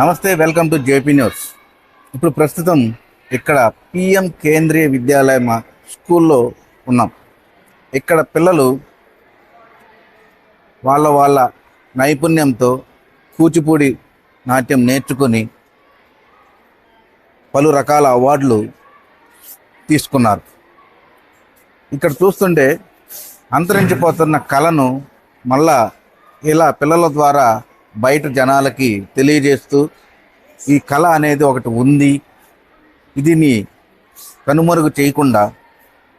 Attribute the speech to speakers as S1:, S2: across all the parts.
S1: నమస్తే, welcome to JP news. ఇప్పుడు ప్రస్తుతం ఇక్కడ పిఎం కేంద్రీయ విద్యాలయ స్కూల్లో ఉన్నాం. ఇక్కడ పిల్లలు వాళ్ళ నైపుణ్యంతో కూచిపూడి నాట్యం నేర్చుకొని పలు రకాల అవార్డులు తీసుకున్నారు. ఇక్కడ చూస్తుంటే అంతరించిపోతున్న కళను మళ్ళా ఇలా పిల్లల ద్వారా బయట జనాలకి తెలియజేస్తూ ఈ కళ అనేది ఒకటి ఉంది, ఇదిని కనుమరుగు చేయకుండా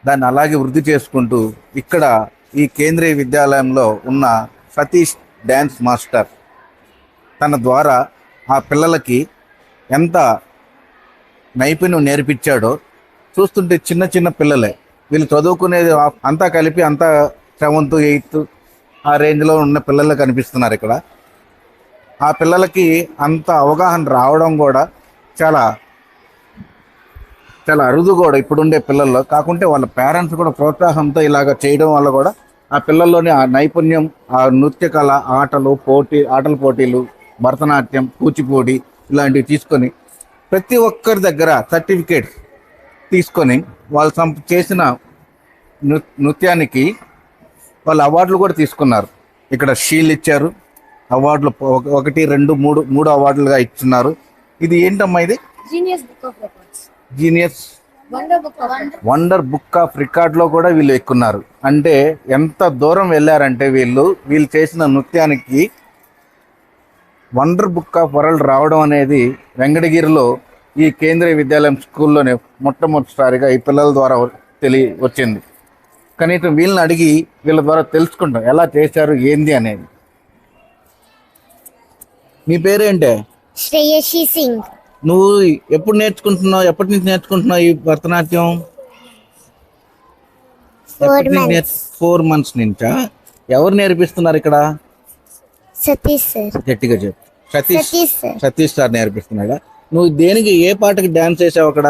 S1: దాన్ని అలాగే వృద్ధి చేసుకుంటూ ఇక్కడ ఈ కేంద్రీయ విద్యాలయంలో ఉన్న సతీష్ డ్యాన్స్ మాస్టర్ తన ద్వారా ఆ పిల్లలకి ఎంత నైపుణ్యం నేర్పించాడో చూస్తుంటే చిన్న చిన్న పిల్లలే, వీళ్ళు చదువుకునేది అంతా కలిపి అంతా 7th 8th ఆ రేంజ్లో ఉన్న పిల్లలు కనిపిస్తున్నారు. ఇక్కడ ఆ పిల్లలకి అంత అవగాహన రావడం కూడా చాలా చాలా అరుదు కూడా ఇప్పుడుండే పిల్లల్లో. కాకుంటే వాళ్ళ పేరెంట్స్ కూడా ప్రోత్సాహంతో ఇలాగ చేయడం వల్ల కూడా ఆ పిల్లల్లోని ఆ నైపుణ్యం, ఆ నృత్య కళ, ఆటల పోటీలు, భరతనాట్యం, కూచిపూడి ఇలాంటివి తీసుకొని ప్రతి ఒక్కరి దగ్గర సర్టిఫికేట్స్ తీసుకొని వాళ్ళు చేసిన నృత్యానికి వాళ్ళు అవార్డులు కూడా తీసుకున్నారు. ఇక్కడ షీల్ ఇచ్చారు, అవార్డులు 1 2 3 అవార్డులుగా ఇచ్చున్నారు. ఇది ఏంటమ్మా? ఇది జీనియస్ వండర్ బుక్ ఆఫ్ రికార్డ్లో కూడా వీళ్ళు ఎక్కున్నారు. అంటే ఎంత దూరం వెళ్ళారంటే వీళ్ళు చేసిన నృత్యానికి వండర్ బుక్ ఆఫ్ వరల్డ్ రావడం అనేది వెంకటగిరిలో ఈ కేంద్రీయ విద్యాలయం స్కూల్లోనే మొట్టమొదటిసారిగా ఈ పిల్లల ద్వారా వచ్చింది. కనీసం వీళ్ళని అడిగి వీళ్ళ ద్వారా తెలుసుకుంటాం ఎలా చేశారు ఏంది అనేది. నీ పేరేంటే?
S2: శ్రేయసి సింగ్.
S1: నువ్వు ఎప్పుడు నేర్చుకుంటున్నావు? ఎప్పటి నుంచి నేర్చుకుంటున్నావు ఈ భరతనాట్యం? 4 months నుంచా? ఎవరు నేర్పిస్తున్నారు ఇక్కడ?
S2: సతీష్ సార్.
S1: గట్టిగా చెప్పు. సతీష్ సార్ నేర్పిస్తున్నాడా? నువ్వు దేనికి, ఏ పాటకి డాన్స్ చేసావు అక్కడ?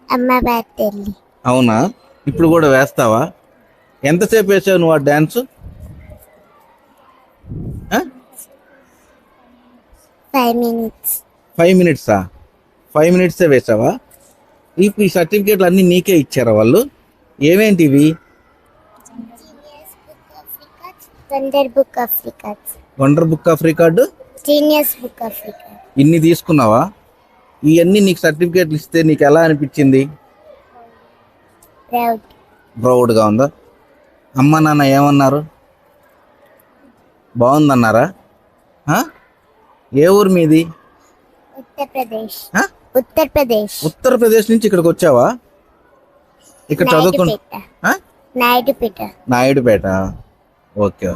S2: అమ్మ బ్యాటెల్లి.
S1: అవునా? ఇప్పుడు కూడా వేస్తావా? ఎంతసేపు వేసావు నువ్వు ఆ డాన్స్?
S2: 5 minutes.
S1: 5 minutes? 5 minutes వేసావా? ఈ సర్టిఫికేట్లు అన్నీ నీకే ఇచ్చారా వాళ్ళు? ఏమేంటి ఇవి? Wonder book of record,
S2: genius book of record.
S1: ఇన్ని తీసుకున్నావా? ఇవన్నీ నీకు సర్టిఫికేట్లు ఇస్తే నీకు ఎలా అనిపించింది? ప్రౌడ్గా ఉందా? అమ్మ నాన్న ఏమన్నారు? బాగుందన్నారా? ఏ ఊరు మీది? ఉత్తరప్రదేశ్ నుంచి ఇక్కడికి వచ్చావా? ఇక్కడ చదువుకుంటా? నాయుడుపేట. ఓకే.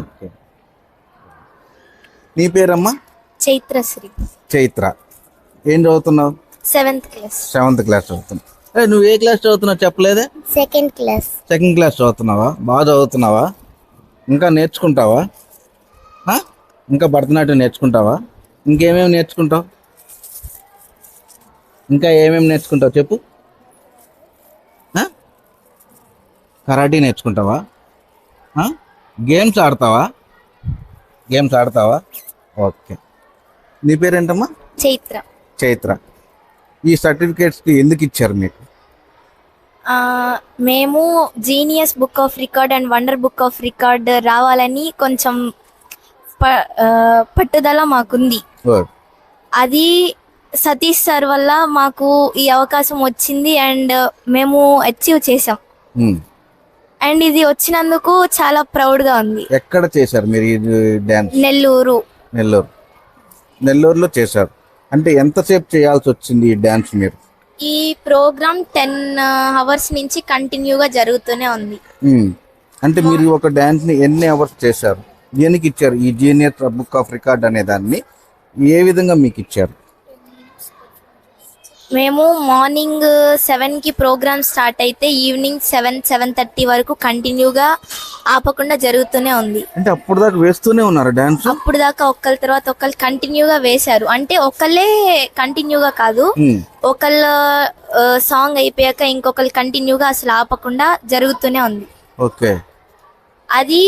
S1: నీ పేరమ్మా?
S2: చైత్రశ్రీ.
S1: చైత్ర. ఏం చదువుతున్నావు?
S2: 7th class.
S1: 7th class చదువుతున్నావు. నువ్వు ఏ క్లాస్ చదువుతున్నావు చెప్పలేదే?
S2: 2nd class.
S1: 2nd class చదువుతున్నావా? బాగా చదువుతున్నావా? ఇంకా నేర్చుకుంటావా? ఇంకా భరతనాట్యం నేర్చుకుంటావా? ఇంకేమేమి నేర్చుకుంటావు? ఇంకా ఏమేమి నేర్చుకుంటావు చెప్పు. కరాటీ నేర్చుకుంటావా? గేమ్స్ ఆడతావా? ఓకే. నీ పేరేంటమ్మా? చైత్ర. ఈ సర్టిఫికేట్స్కి ఎందుకు ఇచ్చారు మీకు?
S2: మేము genius book of record and wonder book of record రావాలని కొంచెం పట్టుదల మాకుంది. అది సతీష్ సార్ వల్ల మాకు ఈ అవకాశం వచ్చింది అండ్ మేము అచీవ్ చేసాం. అండ్ ఇది వచ్చినందుకు చాలా ప్రౌడ్గా ఉంది.
S1: ఎక్కడ చేశారు మీరు ఈ డాన్స్? నెల్లూరులో చేశారు. అంటే ఎంతసేపు చేయాల్సి వచ్చింది ఈ డాన్స్ మీరు?
S2: ఈ ప్రోగ్రామ్ 10 hours నుంచి కంటిన్యూగా జరుగుతూనే ఉంది.
S1: అంటే మీరు ఒక డాన్స్ ని ఎన్ని అవర్స్ చేశారు? దేనికి ఇచ్చారు ఈ జీనియస్ బుక్ ఆఫ్ రికార్డ్ అనే దాన్ని? ఏ విధంగా మీకు ఇచ్చారు?
S2: మేము మార్నింగ్ 7కి ప్రోగ్రామ్ స్టార్ట్ అయితే ఈవినింగ్ 7-7:30 వరకు కంటిన్యూగా ఆపకుండా జరుగుతూనే ఉంది.
S1: అంటే అప్పుడు దాకా వేస్తూనే ఉన్నారు డాన్స్?
S2: అప్పుడు దాకా ఒకళ్ళ తర్వాత ఒకళ్ళు కంటిన్యూగా వేశారు. అంటే ఒకళ్ళే కంటిన్యూగా కాదు, ఒకళ్ళ సాంగ్ అయిపోయాక ఇంకొకళ్ళు కంటిన్యూగా అసలు ఆపకుండా జరుగుతూనే ఉంది.
S1: ఓకే.
S2: అది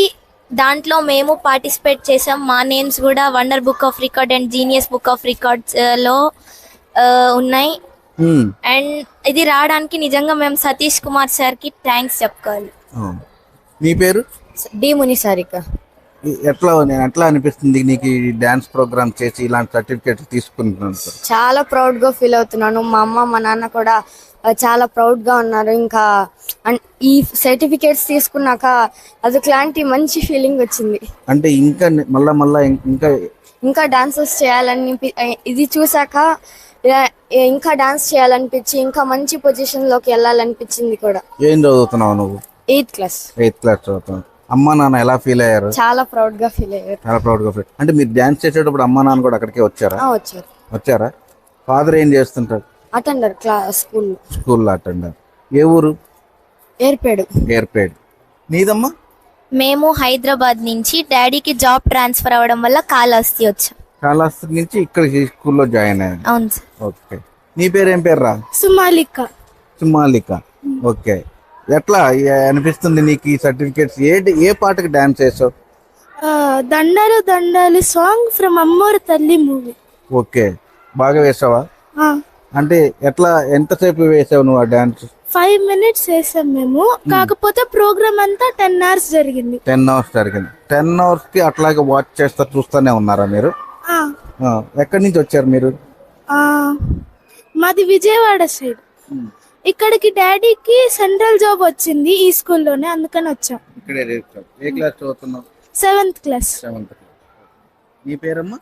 S2: దాంట్లో మేము పార్టిసిపేట్ చేసాం. మా నేమ్స్ కూడా wonder book of record and genius book of records లో ఉన్నాయి. అండ్ ఇది రావడానికి నిజంగా మేము సతీష్ కుమార్ సార్కి థ్యాంక్స్ చెప్పుకోవాలి.
S1: నీ పేరు?
S2: డి మునిసారిక.
S1: ఎట్లా అనిపిస్తుంది నీకు ఈ డాన్స్ ప్రోగ్రామ్ చేసి ఇలాంటి సర్టిఫికేట్ తీసుకుంటున్నాను?
S3: చాలా ప్రౌడ్ గా ఫీల్ అవుతున్నాను. మా అమ్మ మా నాన్న కూడా చాలా ప్రౌడ్ గా ఉన్నారు. ఇంకా ఈ సర్టిఫికేట్స్ తీసుకున్నాక అదొకలాంటి మంచి ఫీలింగ్ వచ్చింది.
S1: అంటే ఇంకా మళ్ళా
S3: ఇంకా డాన్సెస్ చేయాలని ఇది చూసాక ఇంకా డాన్స్ చేయాలనిపించి ఇంకా మంచి పొజిషన్ లోకి వెళ్ళాలనిపించింది కూడా.
S1: ఏం చదువుతున్నావు నువ్వు?
S3: 8th class.
S1: 8th క్లాస్ చదువుతున్నావు. అమ్మా నాన్న ఎలా ఫీల్ అయ్యారు?
S3: చాలా ప్రౌడ్ గా ఫీల్ అయ్యారు.
S1: చాలా ప్రౌడ్ గా ఫీల్. అంటే మీరు డాన్స్ చేసేటప్పుడు అమ్మా నాన్న కూడా అక్కడికే వచ్చారా? వచ్చారా? ఫాదర్ ఏం చేస్తుంటారు?
S3: అటెండర్
S1: స్కూల్లో అటెండర్. ఏ ఊరు? ఏర్పేడు. నీదమ్మా?
S2: మేము హైదరాబాద్ నుంచి, డాడీకి జాబ్ ట్రాన్స్ఫర్ అవ్వడం వల్ల కాళహస్తి వచ్చాం.
S1: కాళహస్తి నుంచి ఇక్కడ స్కూల్లో జాయిన్ అయ్యాను.
S2: అవును సార్.
S1: ఓకే. నీ పేరు ఏం పేరు రా? సుమాలిక. ఓకే. ఎట్లా అనిపిస్తుంది నీకు ఈ సర్టిఫికేట్స్? ఏ పాటకి డాన్స్ చేసావు?
S3: దండాలు దండాలు సాంగ్ ఫ్రమ్ అమ్మోరు తల్లి మూవీ.
S1: ఓకే. బాగా వేసావా? అంటే ఎట్లా ఎంతసేపు వేసావు నువ్వు ఆ డాన్స్?
S3: 5 minutes వేసాం మేము. కాకపోతే ప్రోగ్రామ్ అంతా 10 hours జరిగింది.
S1: 10 hours జరిగింది. 10 hours కి అట్లాగే వాచ్ చేస్తా చూస్తూనే ఉన్నారా మీరు? ఎక్కడి నుంచి వచ్చారు మీరు?
S3: మాది విజయవాడ సైడ్. ఇక్కడికి డాడీకి సెంట్రల్ జాబ్ వచ్చింది ఈ స్కూల్లోనే, అందుకని వచ్చాం.
S1: ఏ క్లాస్ చదువుతున్నావు?
S3: 7th class.
S1: నీ పేరమ్మా?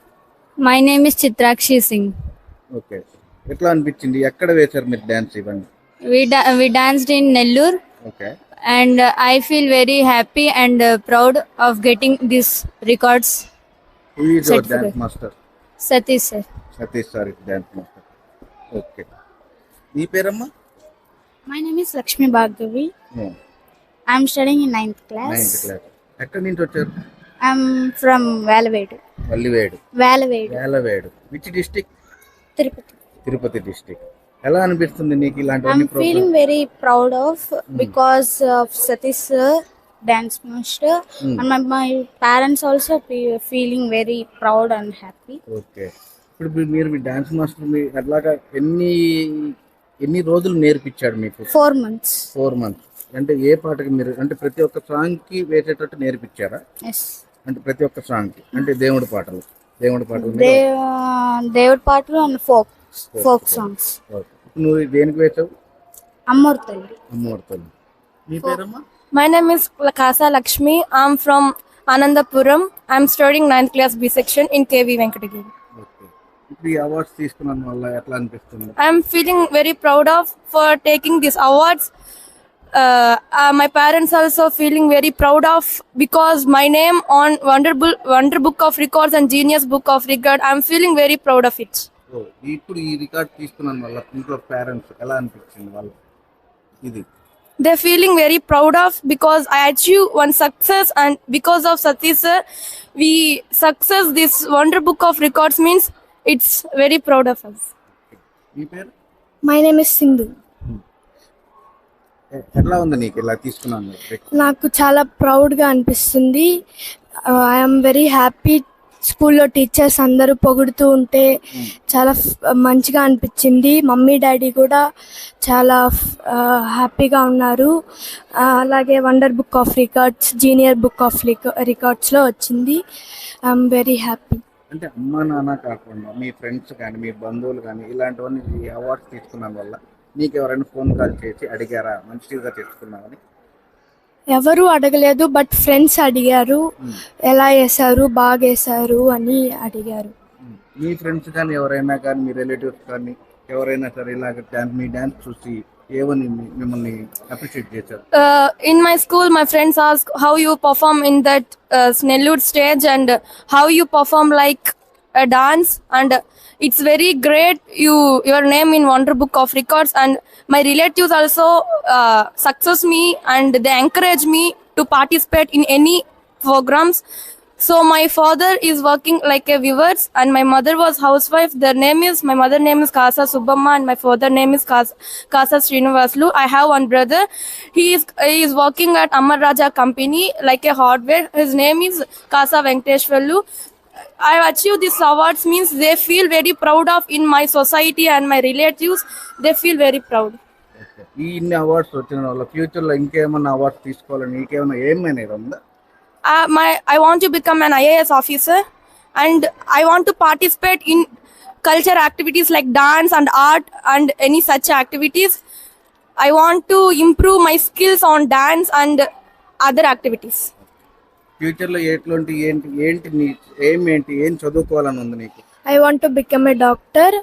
S3: My name is Chitrakshi Singh.
S1: Okay. ఎట్లా అనిపించింది? ఎక్కడ వేశారు మీరు డాన్స్ ఇవన్నీ?
S3: We danced in Nellore.
S1: Okay.
S3: And I feel very happy and proud of getting these records.
S1: Who is your dance master?
S3: Satish sir.
S1: Satish sir is dance master. Okay. Nee peramma?
S3: My name is Lakshmi Bhargavi. I am studying in 9th class.
S1: 9th class. Ekkadi nunchi vacharu?
S3: I am from Valavedu.
S1: Valavedu. Which district? Tirupati district. ఎలా అనిపిస్తుంది నీకు ఇలాంటివన్నీ?
S3: I'm feeling very proud of because of Satish sir, dance master, and my parents also feeling very proud and happy.
S1: Okay. ఇప్పుడు మీరు మీ dance master మీ అట్లాగా ఎన్ని రోజులు నేర్పించాడు మీకు?
S3: 4 months.
S1: 4 months. అంటే ఏ పాటకి మీరు అంటే ప్రతి ఒక్క సాంగ్ కి వేసేటట్టు నేర్పించారా?
S3: Yes.
S1: అంటే ప్రతి ఒక్క సాంగ్ కి అంటే దేవుడి పాటలు
S3: దేవుడి పాటలు అండ్ folk songs.
S1: నువ్వు దేనికి వేసావు?
S3: అమ్మోరు తల్లి.
S1: నీ పేరమ్మా?
S3: My name is Lakasa Lakshmi. I'm from Anandapuram. I'm studying 9th class B section in KV Venkatagiri.
S1: Okay. ఇప్పుడు ఈ అవార్డ్స్ తీసుకున్న వల్ల ఎట్లా అనిపిస్తుంది?
S3: I'm feeling very proud of for taking these awards. My parents also feeling very proud of because my name on Wonder Book of Records and Genius Book of Record. I'm feeling very proud of it.
S1: ఇప్పుడు ఈ record తీసుకున్నాను వల్ల ఇంట్లో parents ఎలా అనిపించింది వాళ్ళు? ఇది
S3: they're feeling very proud of because I achieved one success, and because of Satish sir we success this Wonder Book of Records means it's very proud of us.
S1: మీ పేరు?
S3: My name is Sindhu.
S1: ఎట్లా ఉంది నీకు ఇలా తీసుకున్నాను?
S3: నాకు చాలా ప్రౌడ్గా అనిపిస్తుంది. I'm very happy. స్కూల్లో టీచర్స్ అందరూ పొగుడుతూ ఉంటే చాలా మంచిగా అనిపించింది. మమ్మీ డాడీ కూడా చాలా హ్యాపీగా ఉన్నారు. అలాగే wonder book of records, genius book of రికార్డ్స్లో వచ్చింది. I'm very happy.
S1: అంటే అమ్మా నాన్న కాకుండా మీ ఫ్రెండ్స్ కానీ మీ బంధువులు కానీ ఇలాంటివన్నీ ఈ అవార్డ్స్ తీసుకున్న వల్ల నీకు ఎవరైనా ఫోన్ కాల్ చేసి అడిగారా మంచిగా తీసుకున్నామని?
S3: ఎవరు అడగలేదు, బట్ ఫ్రెండ్స్ అడిగారు ఎలా వేశారు, బాగా వేశారు అని అడిగారు.
S1: మీ ఫ్రెండ్స్ కానీ ఎవరైనా కానీ మీ రిలేటివ్స్ కానీ ఎవరైనా సరే ఇలాగ మీ డాన్స్ చూసి ఏమని మిమ్మల్ని అప్రిషియేట్ చేశారు?
S3: In my school my friends ask how you perform in that Nellore stage and how you perform like a dance, and it's very great your name in Wonder Book of Records. And my relatives also success me and they encourage me to participate in any programs.
S4: So my father is working like a viewers, and my mother was housewife. Their name is, my mother name is Kasa Subbamma, and my father name is Kasa Srinivaslu. I have one brother. He is working at Amar Raja company like a hardware. His name is Kasa Venkateshwarlu. I have achieved these awards means they feel very proud of in my society and my relatives. They feel very proud.
S1: ఈ ఇన్ని awards వచ్చిన వాళ్ళ ఫ్యూచర్లో ఇంకేమన్నా awards తీసుకోవాలని నీకేమన్నా ఏమైనా ఉందా?
S4: I want to become an IAS officer, and I want to participate in culture activities like dance and art and any such activities. I want to improve my skills on dance and other activities.
S1: ఫ్యూచర్లో ఎట్లాంటి ఏంటి ఏంటి నీ ఏం చదువుకోవాలని ఉంది నీకు?
S3: I want to become a doctor.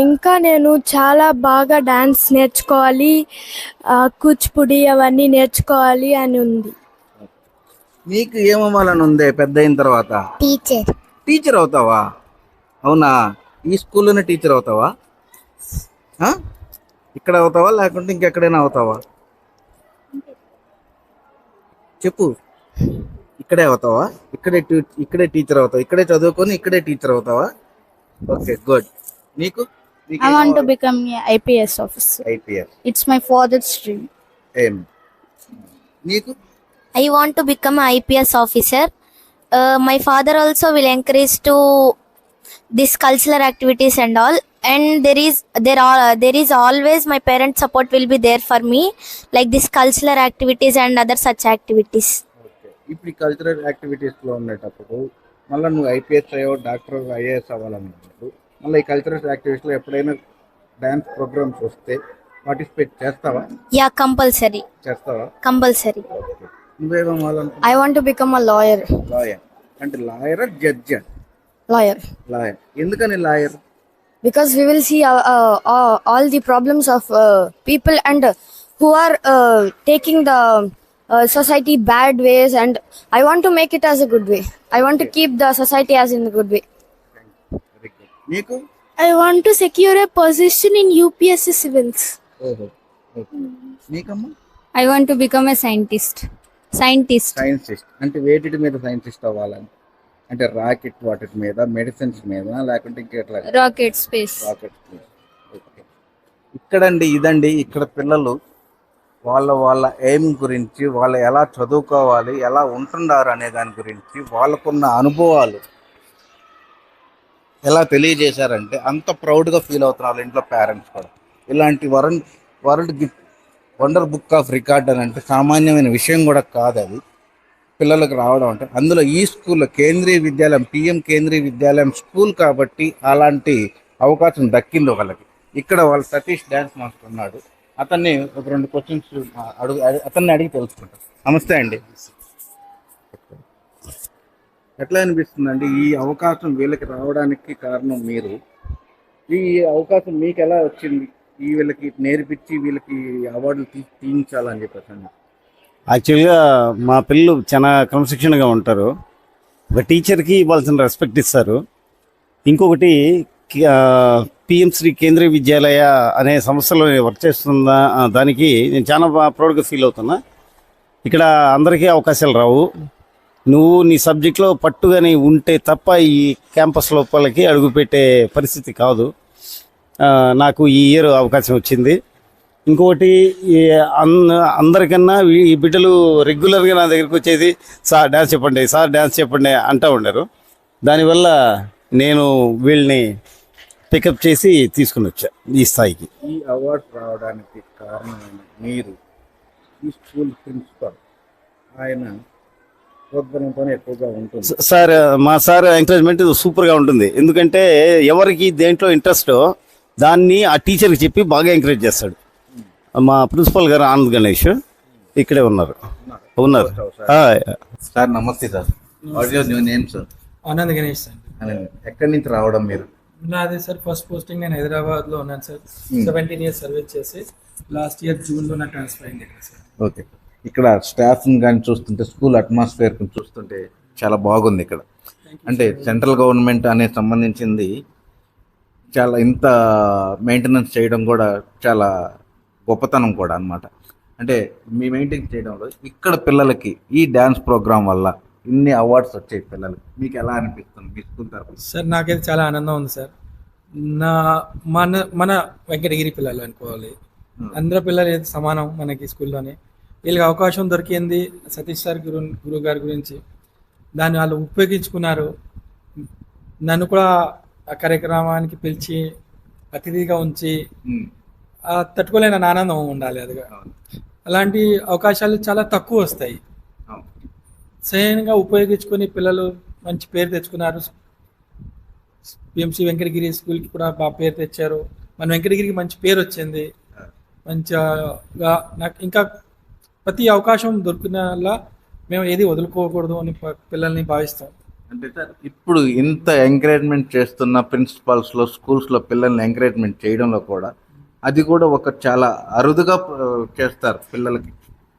S3: ఇంకా నేను చాలా బాగా డాన్స్ నేర్చుకోవాలి, కూచిపూడి అవన్నీ నేర్చుకోవాలి అని ఉంది.
S1: నీకు ఏమవ్వాలని ఉంది పెద్ద అయిన తర్వాత? టీచర్ అవుతావా? అవునా? ఈ స్కూల్లోనే టీచర్ అవుతావా? ఇక్కడ అవుతావా లేకుంటే ఇంకెక్కడైనా అవుతావా? చెప్పు. ఇక్కడే అవుతావా? ఇక్కడే టీచర్ అవుతావా? ఇక్కడే చదువుకొని ఇక్కడే టీచర్ అవుతావా? Okay, good. నీకు?
S5: I want to become a IPS officer.
S1: IPS.
S5: It's my father's dream.
S1: ఏం? నీకు?
S2: I want to become an IPS officer. My father also will encourage to this cultural activities and all. And there is always my parent support will be there for me, like this cultural activities and other such activities.
S1: ఇప్పుడు ఈ cultural యాక్టివిటీస్లో ఉండేటప్పుడు మళ్ళీ నువ్వు IPS అయ్యో doctor IAS అవ్వాలన్నప్పుడు మళ్ళీ ఈ cultural యాక్టివిటీస్లో ఎప్పుడైనా డ్యాన్స్ ప్రోగ్రామ్స్ వస్తే పార్టిసిపేట్ చేస్తావా?
S2: Yeah, compulsory.
S1: చేస్తావా?
S2: Compulsory.
S1: నువ్వేమవ్వాలనుకుంటున్నావు?
S5: I want to become a lawyer.
S1: Lawyer. అంటే లాయరా జడ్జా?
S5: Lawyer.
S1: లాయర్. ఎందుకని lawyer?
S5: Because we will see all the problems of people and who are taking the society bad ways, and I want to make it as a good way. I want to keep the society as in the good way.
S1: Very good. నీకు?
S3: I want to secure a position in UPSC civils.
S1: ఓహో, okay. నీకమ్మా?
S6: I want to become a scientist.
S1: Scientist. అంటే వేటి మీద scientist అవ్వాలని? అంటే rocket వాటి మీద, మెడిసిన్స్ మీద, లేకుంటే ఇంకెట్లా?
S6: Rocket space.
S1: రాకెట్. ఓకే. ఇక్కడండి ఇదండి ఇక్కడ పిల్లలు వాళ్ళ ఎయిమ్ గురించి, వాళ్ళు ఎలా చదువుకోవాలి, ఎలా ఉంటున్నారు అనే దాని గురించి వాళ్ళకున్న అనుభవాలు ఎలా తెలియజేశారంటే అంత ప్రౌడ్గా ఫీల్ అవుతున్నారు ఇంట్లో పేరెంట్స్ కూడా. ఇలాంటి వండర్ బుక్ ఆఫ్ రికార్డ్ అని అంటే సామాన్యమైన విషయం కూడా కాదు అది పిల్లలకు రావడం అంటే. అందులో ఈ స్కూల్లో కేంద్రీయ విద్యాలయం, పిఎం కేంద్రీయ విద్యాలయం స్కూల్ కాబట్టి అలాంటి అవకాశం దక్కింది వాళ్ళకి. ఇక్కడ వాళ్ళు సతీష్ డ్యాన్స్ మాస్టర్ ఉన్నాడు, అతన్ని ఒక 2 క్వశ్చన్స్ అతన్ని అడిగి తెలుసుకుంటాం. నమస్తే అండి. ఎట్లా అనిపిస్తుందండి ఈ అవకాశం వీళ్ళకి రావడానికి కారణం మీరు? ఈ అవకాశం మీకు ఎలా వచ్చింది? ఈ వీళ్ళకి నేర్పించి వీళ్ళకి అవార్డులు తీయించాలని చెప్పేసి.
S7: యాక్చువల్గా మా పిల్లలు చాలా క్రమశిక్షణగా ఉంటారు. ఒక టీచర్కి ఇవ్వాల్సిన రెస్పెక్ట్ ఇస్తారు. ఇంకొకటి పిఎం శ్రీ కేంద్రీయ విద్యాలయ అనే సంస్థలో వర్క్ చేస్తున్న దానికి నేను చాలా ప్రౌడ్గా ఫీల్ అవుతున్నా. ఇక్కడ అందరికీ అవకాశాలు రావు. నువ్వు నీ సబ్జెక్ట్లో పట్టుగానే ఉంటే తప్ప ఈ క్యాంపస్ లోపలికి అడుగుపెట్టే పరిస్థితి కాదు. నాకు ఈ ఇయర్ అవకాశం వచ్చింది. ఇంకొకటి అందరికన్నా ఈ బిడ్డలు రెగ్యులర్గా నా దగ్గరికి వచ్చేది సార్ డ్యాన్స్ చెప్పండి, సార్ డ్యాన్స్ చెప్పండి అంటూ ఉండరు. దానివల్ల నేను వీళ్ళని పికప్ చేసి తీసుకుని వచ్చా ఈ స్థాయికి.
S1: ఈ అవార్డు రావడానికి కారణమైన మీరు ఈ స్కూల్ ప్రిన్సిపల్ ఆయన ప్రోద్బలంతో ఎక్కువగా ఉంటుంది.
S7: సార్ మా సార్ ఎంకరేజ్మెంట్ సూపర్గా ఉంటుంది. ఎందుకంటే ఎవరికి దేంట్లో ఇంట్రెస్టో దాన్ని ఆ టీచర్కి చెప్పి బాగా ఎంకరేజ్ చేస్తాడు. మా ప్రిన్సిపల్ గారు ఆనంద్ గణేష్ ఇక్కడే ఉన్నారు.
S1: సార్ నమస్తే sir. What your new name sir?
S8: Anand Ganesh sir.
S1: ఎక్కడి నుంచి రావడం మీరు?
S8: నాది సార్ ఫస్ట్ పోస్టింగ్ నేను హైదరాబాద్లో ఉన్నాను సార్. 17 years సర్వీస్ చేసి లాస్ట్ ఇయర్ జూన్లో నాకు ట్రాన్స్ఫర్ అయింది ఇక్కడ సార్.
S1: ఓకే. ఇక్కడ స్టాఫ్ని కానీ చూస్తుంటే, స్కూల్ అట్మాస్ఫియర్ చూస్తుంటే చాలా బాగుంది ఇక్కడ. అంటే సెంట్రల్ గవర్నమెంట్ అనే సంబంధించింది చాలా ఇంత మెయింటెనెన్స్ చేయడం కూడా చాలా గొప్పతనం కూడా అన్నమాట. అంటే మీ మెయింటైన్ చేయడంలో ఇక్కడ పిల్లలకి ఈ డ్యాన్స్ ప్రోగ్రాం వల్ల ఇన్ని అవార్డ్స్ వచ్చాయి పిల్లలకి, మీకు ఎలా అనిపిస్తుంది మీ స్కూల్ తరఫున?
S8: సార్ నాకైతే చాలా ఆనందం ఉంది సార్. నా మన వెంకటగిరి పిల్లలు అనుకోవాలి, అందరూ పిల్లలు ఏది సమానం మనకి స్కూల్లోనే. వీళ్ళకి అవకాశం దొరికింది సతీష్ సార్ గురువు గారి గురించి, దాన్ని వాళ్ళు ఉపయోగించుకున్నారు. నన్ను కూడా ఆ కార్యక్రమానికి పిలిచి అతిథిగా ఉంచి తట్టుకోలేని ఆనందం ఉండాలి. అదిగా అలాంటి అవకాశాలు చాలా తక్కువ వస్తాయి. సరైనగా ఉపయోగించుకొని పిల్లలు మంచి పేరు తెచ్చుకున్నారు. పిఎంసి వెంకటగిరి స్కూల్కి కూడా బాగా పేరు తెచ్చారు. మన వెంకటగిరికి మంచి పేరు వచ్చింది. మంచిగా నాకు ఇంకా ప్రతి అవకాశం దొరికినలా మేము ఏది వదులుకోకూడదు అని పిల్లల్ని భావిస్తాం.
S1: అంటే సార్ ఇప్పుడు ఇంత ఎంకరేజ్మెంట్ చేస్తున్న ప్రిన్సిపాల్స్లో స్కూల్స్లో పిల్లల్ని ఎంకరేజ్మెంట్ చేయడంలో కూడా అది కూడా ఒక చాలా అరుదుగా చేస్తారు పిల్లలకి.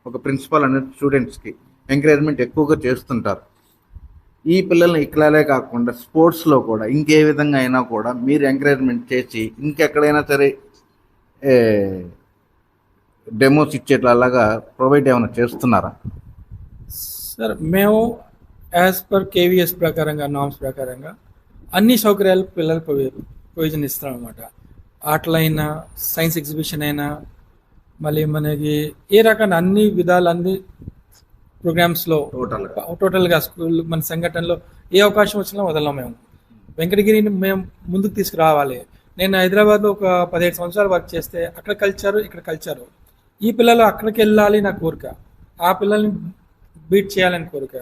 S1: ఒక ప్రిన్సిపాల్ అనేది స్టూడెంట్స్కి ఎంకరేజ్మెంట్ ఎక్కువగా చేస్తుంటారు. ఈ పిల్లల్ని ఇక్కడే కాకుండా స్పోర్ట్స్లో కూడా ఇంకే విధంగా అయినా కూడా మీరు ఎంకరేజ్మెంట్ చేసి ఇంకెక్కడైనా సరే డెమోస్ ఇచ్చేట్లాగా ప్రొవైడ్ ఏమైనా చేస్తున్నారా?
S8: సార్ మేము యాజ్ పర్ కేవీఎస్ ప్రకారంగా, నామ్స్ ప్రకారంగా అన్ని సౌకర్యాలు పిల్లలకు ప్రొవిజన్ ఇస్తాం అన్నమాట. ఆటలైనా, సైన్స్ ఎగ్జిబిషన్ అయినా, మళ్ళీ మనకి ఏ రకమైన అన్ని విధాలు అన్ని ప్రోగ్రామ్స్లో టోటల్గా స్కూల్ మన సంఘటనలో ఏ అవకాశం వచ్చినా వదలం. మేము వెంకటగిరిని మేము ముందుకు తీసుకురావాలి. నేను హైదరాబాద్లో ఒక 17 సంవత్సరాలు వర్క్ చేస్తే అక్కడ కల్చరు ఇక్కడ కల్చరు, ఈ పిల్లలు అక్కడికి వెళ్ళాలి నా కోరిక, ఆ పిల్లల్ని బీట్ చేయాలని కోరిక.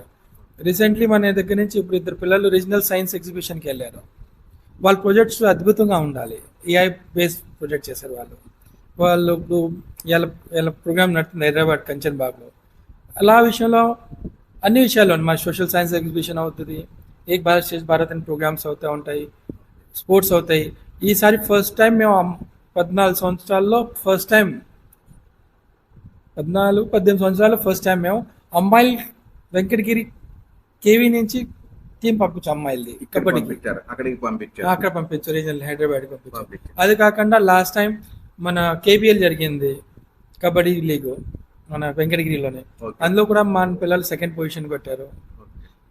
S8: రీసెంట్లీ మన దగ్గర నుంచి ఇప్పుడు 2 పిల్లలు రీజనల్ సైన్స్ ఎగ్జిబిషన్కి వెళ్ళారు. వాళ్ళ ప్రాజెక్ట్స్ అద్భుతంగా ఉండాలి. ఏఐ బేస్డ్ ప్రాజెక్ట్ చేశారు వాళ్ళు ఇప్పుడు ఇలా ప్రోగ్రామ్ నడుతుంది హైదరాబాద్ కంచన్ బాగ్లో. అలా విషయంలో అన్ని విషయాల్లో మా సోషల్ సైన్స్ ఎగ్జిబిషన్ అవుతుంది, ఏక్ భారత్ శ్రేష్ఠ భారత్ అని ప్రోగ్రామ్స్ అవుతూ ఉంటాయి, స్పోర్ట్స్ అవుతాయి. ఈసారి ఫస్ట్ టైం మేము 14 సంవత్సరాల్లో ఫస్ట్ టైం 14-18 సంవత్సరాల్లో ఫస్ట్ టైం మేము అమ్మాయిలు వెంకటగిరి కేవీ నుంచి టీం పంపించాం. అమ్మాయిలది కబడ్డీకి అక్కడ పంపించారు, రీజనల్ హైదరాబాద్కి పంపించారు. అది కాకుండా లాస్ట్ టైం మన కేబిఎల్ జరిగింది కబడ్డీ లీగ్ మన వెంకటగిరిలోనే, అందులో కూడా మన పిల్లలు 2nd పొజిషన్ కొట్టారు.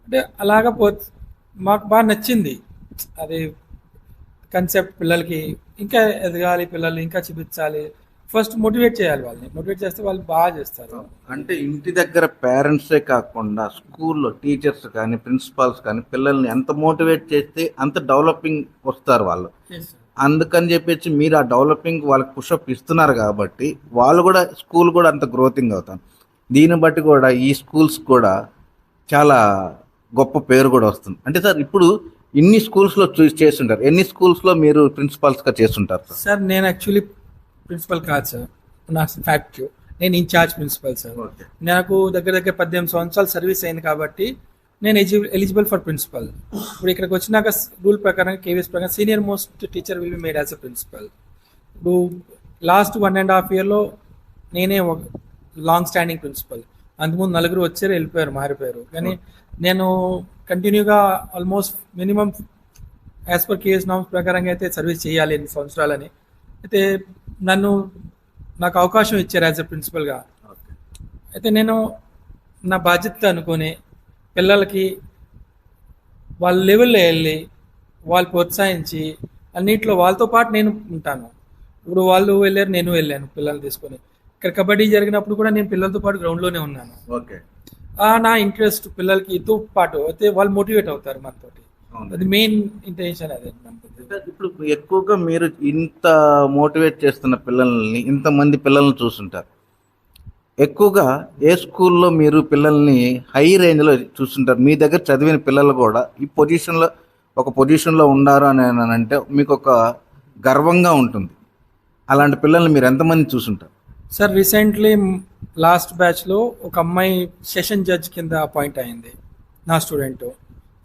S8: అంటే అలాగా మాకు బాగా నచ్చింది అది కన్సెప్ట్. పిల్లలకి ఇంకా ఎదగాలి, పిల్లలు ఇంకా చూపించాలి, ఫస్ట్ మోటివేట్ చేయాలి. వాళ్ళని మోటివేట్ చేస్తే వాళ్ళు బాగా చేస్తారు.
S1: అంటే ఇంటి దగ్గర పేరెంట్సే కాకుండా స్కూల్లో టీచర్స్ కానీ ప్రిన్సిపాల్స్ కానీ పిల్లల్ని ఎంత మోటివేట్ చేస్తే అంత డెవలపింగ్ వస్తారు వాళ్ళు. అందుకని చెప్పేసి మీరు ఆ డెవలపింగ్ వాళ్ళకి పుషప్ ఇస్తున్నారు కాబట్టి వాళ్ళు కూడా స్కూల్ కూడా అంత గ్రోతింగ్ అవుతారు. దీన్ని బట్టి కూడా ఈ స్కూల్స్ కూడా చాలా గొప్ప పేరు కూడా వస్తుంది. అంటే సార్ ఇప్పుడు ఇన్ని స్కూల్స్లో చేస్తుంటారు, ఎన్ని స్కూల్స్లో మీరు ప్రిన్సిపాల్స్గా చేస్తుంటారు
S8: సార్? నేను యాక్చువల్లీ ప్రిన్సిపల్ కాదు సార్, నా ఫ్యాక్ట్ నేను ఇన్ఛార్జ్ ప్రిన్సిపల్ సార్. నాకు దగ్గర 18 సంవత్సరాలు సర్వీస్ అయింది కాబట్టి నేను ఎలిజిబుల్ ఫర్ ప్రిన్సిపల్. ఇప్పుడు ఇక్కడికి వచ్చినాక రూల్ ప్రకారం కేవీఎస్ ప్రకారం senior most teacher will be made as a principal. ఇప్పుడు లాస్ట్ 1.5 yearలో నేనే ఒక లాంగ్ స్టాండింగ్ ప్రిన్సిపల్. అంతకుముందు 4 వచ్చారు, వెళ్ళిపోయారు, మారిపోయారు. కానీ నేను కంటిన్యూగా almost minimum as per KS norms ప్రకారంగా అయితే సర్వీస్ చేయాలి 8 సంవత్సరాలని. అయితే నాకు అవకాశం ఇచ్చారు యాజ్ ఎ ప్రిన్సిపల్గా. అయితే నేను నా బాధ్యత అనుకొని పిల్లలకి వాళ్ళ లెవెల్లో వెళ్ళి వాళ్ళు ప్రోత్సహించి అన్నింటిలో వాళ్ళతో పాటు నేను ఉంటాను. ఇప్పుడు వాళ్ళు వెళ్ళారు, నేను వెళ్ళాను పిల్లల్ని తీసుకొని. ఇక్కడ కబడ్డీ జరిగినప్పుడు కూడా నేను పిల్లలతో పాటు గ్రౌండ్లోనే ఉన్నాను. నా ఇంట్రెస్ట్ పిల్లలకితో పాటు అయితే వాళ్ళు మోటివేట్ అవుతారు మనతోటి. అది మెయిన్ ఇంటెన్షన్ అదే.
S1: ఇప్పుడు ఎక్కువగా మీరు ఇంత మోటివేట్ చేస్తున్న పిల్లల్ని, ఇంతమంది పిల్లల్ని చూస్తుంటారు, ఎక్కువగా ఏ స్కూల్లో మీరు పిల్లల్ని హై రేంజ్లో చూస్తుంటారు? మీ దగ్గర చదివిన పిల్లలు కూడా ఈ పొజిషన్లో ఒక పొజిషన్లో ఉన్నారు అని అంటే మీకు ఒక గర్వంగా ఉంటుంది. అలాంటి పిల్లల్ని మీరు ఎంతమంది చూస్తుంటారు
S8: సార్? రీసెంట్లీ లాస్ట్ బ్యాచ్లో ఒక అమ్మాయి సెషన్ జడ్జ్ కింద అపాయింట్ అయింది, నా స్టూడెంట్.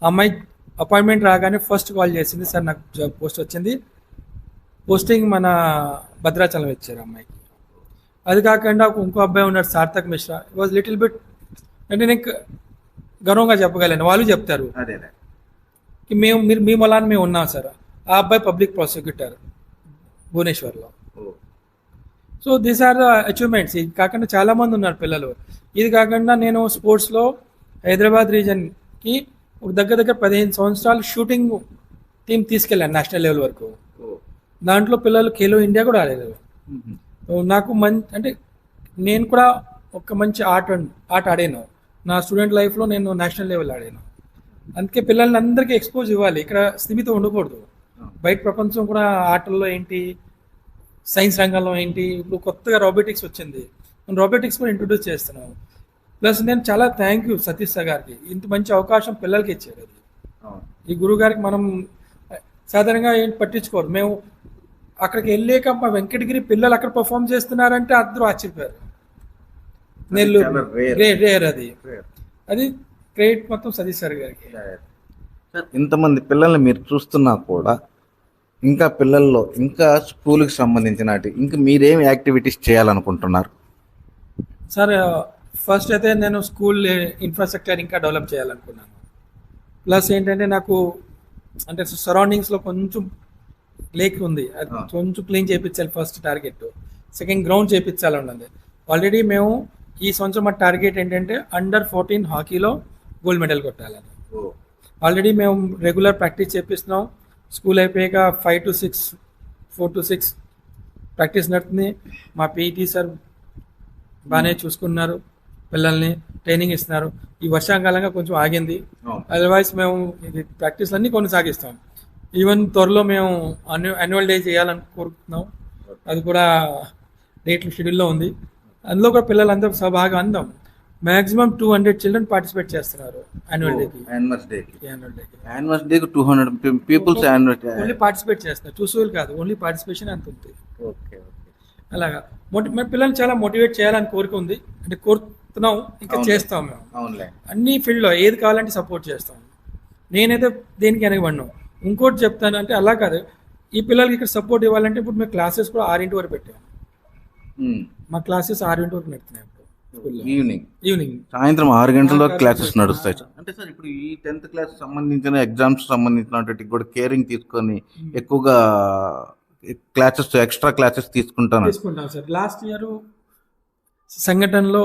S8: అమ్మాయి అపాయింట్మెంట్ రాగానే ఫస్ట్ కాల్ చేసింది, సార్ నాకు జాబ్ పోస్ట్ వచ్చింది, పోస్టింగ్ మన భద్రాచలం ఇచ్చారు అమ్మాయికి. అది కాకుండా ఇంకో అబ్బాయి ఉన్నాడు Sarthak Mishra, it was little bit, అంటే నేను గర్వంగా చెప్పగలను. వాళ్ళు చెప్తారు మీరు మీ మొలాన్ని మేము ఉన్నాం సార్. ఆ అబ్బాయి పబ్లిక్ ప్రాసిక్యూటర్ భువనేశ్వర్లో. So these are the achievements. ఇది కాకుండా చాలామంది ఉన్నారు పిల్లలు. ఇది కాకుండా నేను స్పోర్ట్స్లో హైదరాబాద్ రీజన్కి ఒక దగ్గర 15 సంవత్సరాలు షూటింగ్ టీం తీసుకెళ్ళాను నేషనల్ లెవెల్ వరకు. దాంట్లో పిల్లలు ఖేలో ఇండియా కూడా ఆడారు. నాకు అంటే నేను కూడా ఒక మంచి ఆట ఆడాను. నా స్టూడెంట్ లైఫ్లో నేను నేషనల్ లెవెల్ ఆడాను. అందుకే పిల్లల్ని అందరికీ ఎక్స్పోజ్ ఇవ్వాలి, ఇక్కడ స్థిమితం ఉండకూడదు. బయట ప్రపంచం కూడా ఆటల్లో ఏంటి, సైన్స్ రంగంలో ఏంటి, ఇప్పుడు కొత్తగా రోబోటిక్స్ వచ్చింది, మనం రోబోటిక్స్ కూడా ఇంట్రొడ్యూస్ చేస్తున్నాం. ప్లస్ నేను చాలా థ్యాంక్ యూ సతీష్ సార్ గారికి, ఇంత మంచి అవకాశం పిల్లలకి ఇచ్చారు. అది ఈ గురువు గారికి మనం సాధారణంగా ఏంటి పట్టించుకోరు. మేము అక్కడికి వెళ్ళాక మా వెంకటగిరి పిల్లలు అక్కడ పర్ఫామ్ చేస్తున్నారంటే అందరూ ఆశ్చర్యపోయారు. నెల్లూరు రేర్ అది క్రెడిట్ మొత్తం సతీష్ సార్ గారికి.
S1: ఇంతమంది పిల్లల్ని మీరు చూస్తున్నా కూడా ఇంకా పిల్లల్లో ఇంకా స్కూల్కి సంబంధించిన ఇంకా మీరేం యాక్టివిటీస్ చేయాలనుకుంటున్నారు?
S8: సార్ ఫస్ట్ అయితే నేను స్కూల్ ఇన్ఫ్రాస్ట్రక్చర్ ఇంకా డెవలప్ చేయాలనుకున్నాను. ప్లస్ ఏంటంటే నాకు అంటే సరౌండింగ్స్లో కొంచెం లేక్ ఉంది, అది కొంచెం క్లీన్ చేయించాలి ఫస్ట్ టార్గెట్. సెకండ్ గ్రౌండ్ చేయించాలన్నది. ఆల్రెడీ మేము ఈ సంవత్సరం మా టార్గెట్ ఏంటంటే అండర్-14 హాకీలో గోల్డ్ మెడల్ కొట్టాలని. ఆల్రెడీ మేము రెగ్యులర్ ప్రాక్టీస్ చేపిస్తున్నాం. స్కూల్ అయిపోయాక 5 to 6 4 to 6 ప్రాక్టీస్ నడుతుంది. మా పీఈటీ సార్ బాగానే చూసుకున్నారు, పిల్లల్ని ట్రైనింగ్ ఇస్తున్నారు. ఈ వర్షాకాలంగా కొంచెం ఆగింది, అదర్వైజ్ మేము ఇది ప్రాక్టీస్ అన్నీ కొనసాగిస్తాం. ఈవెన్ త్వరలో మేము యాన్యువల్ డే చేయాలని కోరుకుంటున్నాం. అది కూడా డేట్లు షెడ్యూల్లో ఉంది. అందులో కూడా పిల్లలందరూ సభాగా అందాం. మ్యాక్సిమం 200 చిల్డ్రన్ పార్టిసిపేట్ చేస్తున్నారు యాన్యువల్ డేకి.
S1: యాన్యువల్ డేకి 200 పీపుల్స్
S8: ఓన్లీ పార్టిసిపేట్ చేస్తున్నారు, చూసేవాళ్ళు కాదు, ఓన్లీ పార్టిసిపేషన్ అంత ఉంది. అలాగా పిల్లల్ని చాలా మోటివేట్ చేయాలని కోరిక ఉంది, అంటే కోరుతున్నాం, ఇంకా చేస్తాం. మేము అన్ని ఫీల్డ్లో ఏది కావాలంటే సపోర్ట్ చేస్తాం. నేనైతే దేనికి వెనకబడినాం. ఇంకోటి చెప్తాను అంటే అలా కాదు, ఈ పిల్లలకి ఇక్కడ సపోర్ట్ ఇవ్వాలంటే ఇప్పుడు మేము క్లాసెస్ కూడా 6 వరకు పెట్టాము. మా క్లాసెస్ 6 వరకు నడుతున్నాయి. ఈవినింగ్
S1: సాయంత్రం 6 గంటల వరకు క్లాసెస్ నడుస్తాయి. అంటే సార్ ఇప్పుడు ఈ 10th క్లాస్ సంబంధించిన ఎగ్జామ్స్ సంబంధించినటువంటి కూడా కేరింగ్ తీసుకొని ఎక్కువగా క్లాసెస్ ఎక్స్ట్రా క్లాసెస్ తీసుకుంటాం
S8: సార్. లాస్ట్ ఇయర్ సంఘటనలో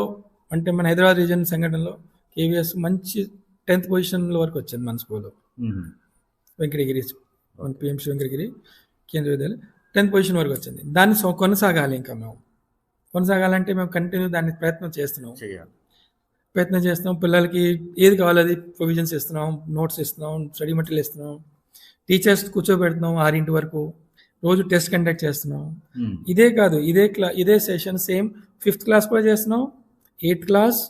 S8: అంటే మన హైదరాబాద్ రీజన్ సంఘటనలో కేవీఎస్ మంచి 10th పొజిషన్ల వరకు వచ్చింది మన స్కూల్లో. వెంకటగిరి పిఎంసి వెంకటగిరి కేంద్రీయ విద్యాలయం 10th పొజిషన్ వరకు వచ్చింది. దాన్ని కొనసాగాలి. ఇంకా మేము కొనసాగాలంటే మేము కంటిన్యూ దాన్ని ప్రయత్నం చేస్తున్నాం. పిల్లలకి ఏది కావాలి అది ప్రొవిజన్స్ ఇస్తున్నాం, నోట్స్ ఇస్తున్నాం, స్టడీ మెటీరియల్ ఇస్తున్నాం, టీచర్స్ కూర్చోబెడుతున్నాం 6 వరకు, రోజు టెస్ట్ కండక్ట్ చేస్తున్నాం. ఇదే కాదు, ఇదే సెషన్ సేమ్ 5th క్లాస్ కూడా చేస్తున్నాం, 8th class,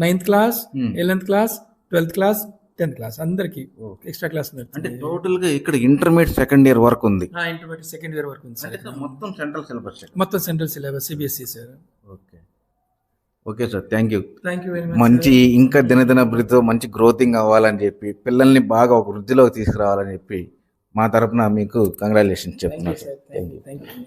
S8: 9th class, 11th class, 12th class, 10th class అందరికి ఎక్స్ట్రా క్లాస్.
S1: అంటే టోటల్ గా ఇక్కడ ఇంటర్మీడియట్ సెకండ్ ఇయర్ వరకు ఉంది.
S8: ఇంటర్మీడియట్ సెకండ్ ఇయర్ వరకు ఉంది సార్.
S1: మొత్తం central
S8: syllabus CBSE sir.
S1: Okay sir, thank you
S8: very much.
S1: మంచి ఇంకా దినదినభివృద్ధితో మంచి గ్రోతింగ్ అవ్వాలని చెప్పి పిల్లల్ని బాగా ఒక వృద్ధిలోకి తీసుకురావాలని చెప్పి మా తరపున మీకు కంగ్రాచులేషన్స్ చెప్తున్నాను.
S8: Thank you.